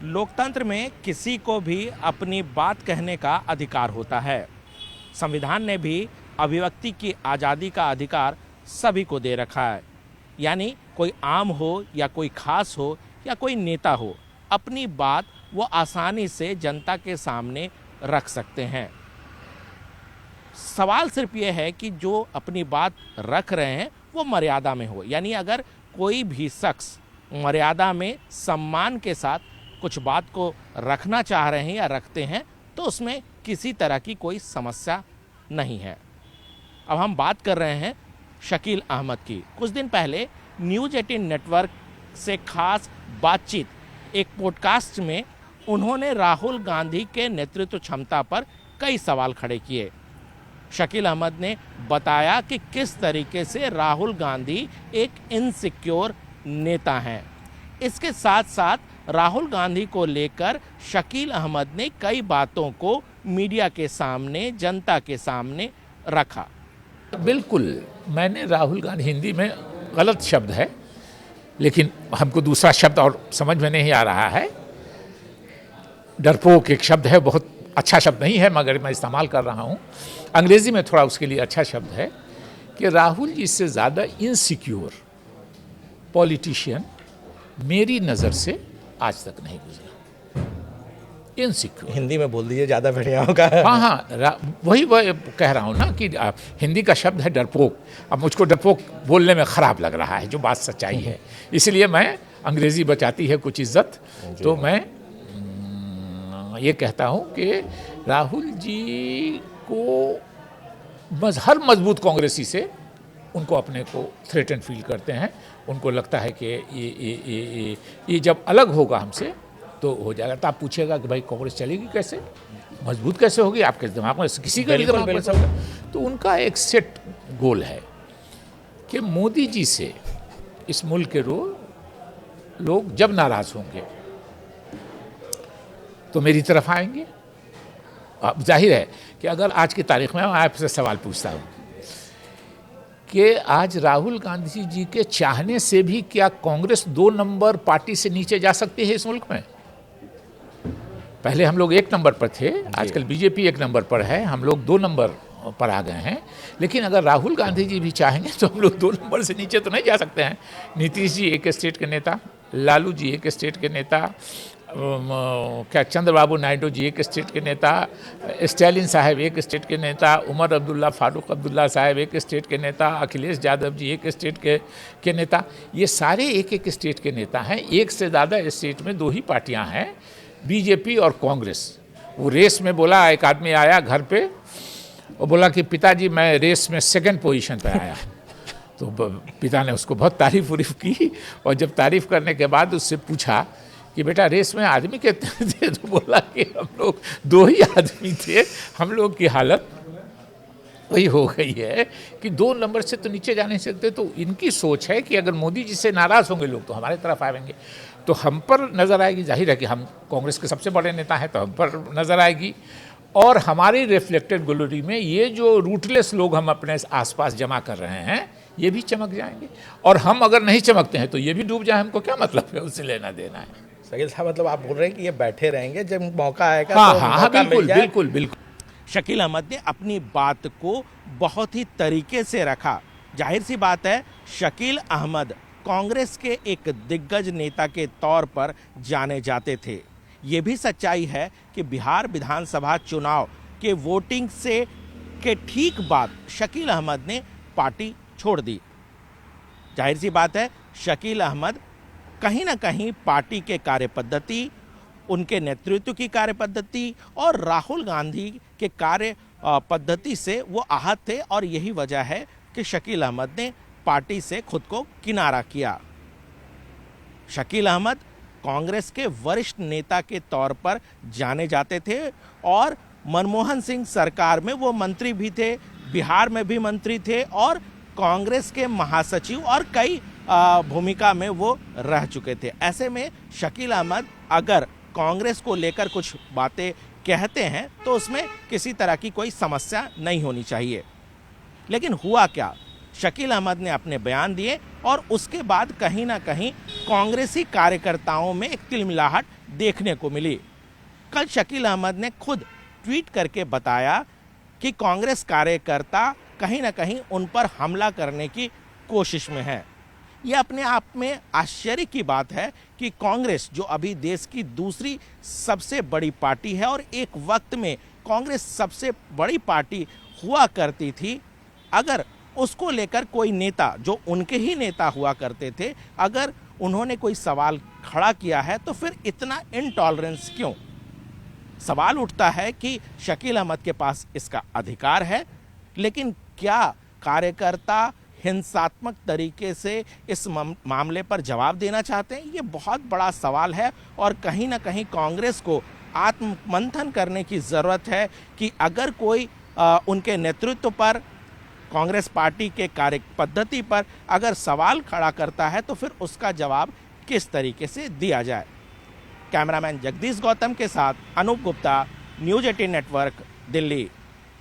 लोकतंत्र में किसी को भी अपनी बात कहने का अधिकार होता है। संविधान ने भी अभिव्यक्ति की आज़ादी का अधिकार सभी को दे रखा है। यानी कोई आम हो या कोई खास हो या कोई नेता हो, अपनी बात वो आसानी से जनता के सामने रख सकते हैं। सवाल सिर्फ ये है कि जो अपनी बात रख रहे हैं वो मर्यादा में हो। यानी अगर कोई भी शख्स मर्यादा में सम्मान के साथ कुछ बात को रखना चाह रहे हैं या रखते हैं तो उसमें किसी तरह की कोई समस्या नहीं है। अब हम बात कर रहे हैं शकील अहमद की। कुछ दिन पहले न्यूज़ 18 नेटवर्क से खास बातचीत एक पॉडकास्ट में उन्होंने राहुल गांधी के नेतृत्व क्षमता पर कई सवाल खड़े किए। शकील अहमद ने बताया कि किस तरीके से राहुल गांधी एक इनसिक्योर नेता हैं। इसके साथ साथ राहुल गांधी को लेकर शकील अहमद ने कई बातों को मीडिया के सामने, जनता के सामने रखा। बिल्कुल, मैंने राहुल गांधी, हिंदी में गलत शब्द है लेकिन हमको दूसरा शब्द और समझ में नहीं आ रहा है। डरपोक एक शब्द है, बहुत अच्छा शब्द नहीं है मगर मैं इस्तेमाल कर रहा हूँ। अंग्रेज़ी में थोड़ा उसके लिए अच्छा शब्द है कि राहुल जी से ज़्यादा इनसिक्योर पॉलिटिशियन मेरी नज़र से आज तक नहीं गुजरा। इनसिक्योर हिंदी में बोल दीजिए, ज़्यादा बढ़िया होगा। हाँ, वही कह रहा हूँ ना कि हिंदी का शब्द है डरपोक। अब मुझको डरपोक बोलने में ख़राब लग रहा है, जो बात सच्चाई है, इसलिए मैं अंग्रेज़ी बचाती है कुछ इज्जत, तो मैं ये कहता हूँ कि राहुल जी को हर मजबूत कांग्रेसी से उनको अपने को थ्रेटन फील करते हैं। उनको लगता है कि ये जब अलग होगा हमसे तो हो जाएगा। तो आप पूछिएगा कि भाई कांग्रेस चलेगी कैसे, मजबूत कैसे होगी, आपके दिमाग में किसी का भी दिमाग में होगा। तो उनका एक सेट गोल है कि मोदी जी से इस मुल्क के लोग जब नाराज़ होंगे तो मेरी तरफ आएंगे। अब जाहिर है कि अगर आज की तारीख में मैं आपसे सवाल पूछता हूँ कि आज राहुल गांधी जी के चाहने से भी क्या कांग्रेस 2 नंबर पार्टी से नीचे जा सकती है इस मुल्क में? पहले हम लोग 1 नंबर पर थे, आजकल बीजेपी 1 नंबर पर है, हम लोग 2 नंबर पर आ गए हैं। लेकिन अगर राहुल गांधी जी भी चाहेंगे तो हम लोग 2 नंबर से नीचे तो नहीं जा सकते हैं। नीतीश जी एक स्टेट के नेता, लालू जी एक स्टेट के नेता, चंद्रबाबू नायडू जी एक स्टेट के नेता, स्टालिन साहब एक स्टेट के नेता, उमर अब्दुल्ला, फारूक अब्दुल्ला साहब एक स्टेट के नेता, अखिलेश यादव जी एक स्टेट के नेता, ये सारे एक स्टेट के नेता हैं। एक से ज़्यादा स्टेट में 2 ही पार्टियां हैं, बीजेपी और कांग्रेस। वो रेस में बोला, एक आदमी आया घर पे और बोला कि पिताजी मैं रेस में 2nd पोजीशन पर आया। तो पिता ने उसको बहुत तारीफ की और जब तारीफ करने के बाद उससे पूछा कि बेटा रेस में आदमी कितने थे, तो बोला कि हम लोग 2 ही आदमी थे। हम लोग की हालत वही हो गई है कि 2 नंबर से तो नीचे जा नहीं सकते। तो इनकी सोच है कि अगर मोदी जी से नाराज़ होंगे लोग तो हमारे तरफ आएंगे, तो हम पर नज़र आएगी। जाहिर है कि हम कांग्रेस के सबसे बड़े नेता हैं तो हम पर नज़र आएगी और हमारी रिफ्लेक्टेड गैलरी में ये जो रूटलेस लोग हम अपने आसपास जमा कर रहे हैं ये भी चमक जाएंगे। और हम अगर नहीं चमकते हैं तो ये भी डूब जाए, हमको क्या मतलब है, उससे लेना देना है। शकील साहब, मतलब आप बोल रहे हैं कि ये बैठे रहेंगे, जब मौका आएगा हाँ, तो हाँ, मौका बिल्कुल, मिल जाए। बिल्कुल, बिल्कुल। शकील अहमद ने अपनी बात को बहुत ही तरीके से रखा। जाहिर सी बात है, शकील अहमद कांग्रेस के एक दिग्गज नेता के तौर पर जाने जाते थे। ये भी सच्चाई है कि बिहार विधानसभा चुनाव के वोटिंग से के ठीक बाद शकील अहमद ने पार्टी छोड़ दी। जाहिर सी बात है, शकील अहमद कहीं ना कहीं पार्टी के कार्यपद्धति, उनके नेतृत्व की कार्यपद्धति और राहुल गांधी के कार्य पद्धति से वो आहत थे और यही वजह है कि शकील अहमद ने पार्टी से खुद को किनारा किया। शकील अहमद कांग्रेस के वरिष्ठ नेता के तौर पर जाने जाते थे और मनमोहन सिंह सरकार में वो मंत्री भी थे, बिहार में भी मंत्री थे और कांग्रेस के महासचिव और कई भूमिका में वो रह चुके थे। ऐसे में शकील अहमद अगर कांग्रेस को लेकर कुछ बातें कहते हैं तो उसमें किसी तरह की कोई समस्या नहीं होनी चाहिए। लेकिन हुआ क्या, शकील अहमद ने अपने बयान दिए और उसके बाद कहीं ना कहीं कांग्रेसी कार्यकर्ताओं में एक तिलमिलाहट देखने को मिली। कल शकील अहमद ने खुद ट्वीट करके बताया कि कांग्रेस कार्यकर्ता कहीं ना कहीं उन पर हमला करने की कोशिश में है। यह अपने आप में आश्चर्य की बात है कि कांग्रेस, जो अभी देश की दूसरी सबसे बड़ी पार्टी है और एक वक्त में कांग्रेस सबसे बड़ी पार्टी हुआ करती थी, अगर उसको लेकर कोई नेता, जो उनके ही नेता हुआ करते थे, अगर उन्होंने कोई सवाल खड़ा किया है तो फिर इतना इनटॉलरेंस क्यों? सवाल उठता है कि शकील अहमद के पास इसका अधिकार है, लेकिन क्या कार्यकर्ता हिंसात्मक तरीके से इस मामले पर जवाब देना चाहते हैं? ये बहुत बड़ा सवाल है और कहीं ना कहीं कांग्रेस को आत्ममंथन करने की ज़रूरत है कि अगर कोई उनके नेतृत्व पर, कांग्रेस पार्टी के कार्य पद्धति पर अगर सवाल खड़ा करता है तो फिर उसका जवाब किस तरीके से दिया जाए। कैमरामैन जगदीश गौतम के साथ अनूप गुप्ता, न्यूज़ 18 नेटवर्क, दिल्ली।